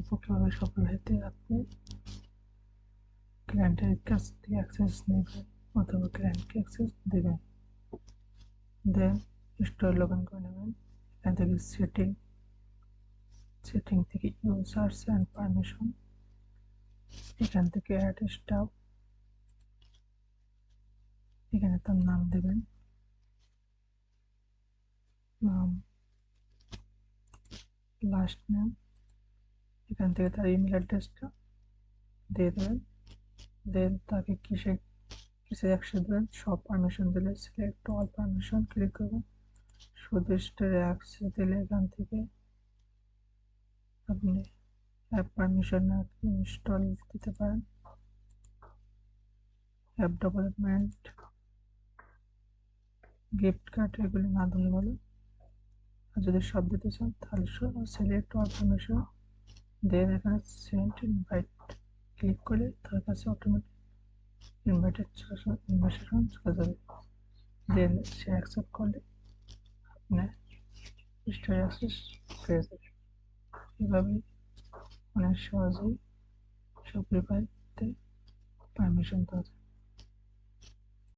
দেখবো কিভাবে শপিফাইতে আপনি ক্লায়েন্টের কাছ থেকে অ্যাক্সেস নেবেন অথবা ক্লায়েন্টকে অ্যাক্সেস দেবেন। দেন স্টোর লগ ইন করে নেবেন। এখান থেকে সেটিং থেকে ইউজার্স অ্যান্ড পারমিশন, এখান থেকে অ্যাড স্টাফ, এখানে তার নাম দেবেন, নাম, লাস্ট নেম, এখান থেকে তার ইমেল অ্যাড্রেসটা দিয়ে দেবেন। দেন তাকে কিসে অ্যাক্সেস দেবেন, সব পারমিশন দিলে সিলেক্ট অল পারমিশন ক্লিক করবেন। শুধু স্টোরে অ্যাক্সেস দিলে এখান থেকে আপনি অ্যাপ পারমিশন ইনস্টল দিতে পারেন। অ্যাপ ডেভেলপমেন্ট, গিফট কার্ড এগুলি না দিলে ভালো। আর যদি সব দিতে চান তাহলে সিলেক্ট অল পারমিশন, দেন এখানে সেন্ড ইনভাইট ক্লিক করলে তার কাছে অটোমেটিক ইনভাইটেশন চলে যাবে। দেন সে অ্যাকসেপ্ট করলে আপনার স্টোরে অ্যাক্সেস পেয়ে যাবে। এভাবেই অনেক সহজেই শপিফাইতে পারমিশন পাওয়া যায়।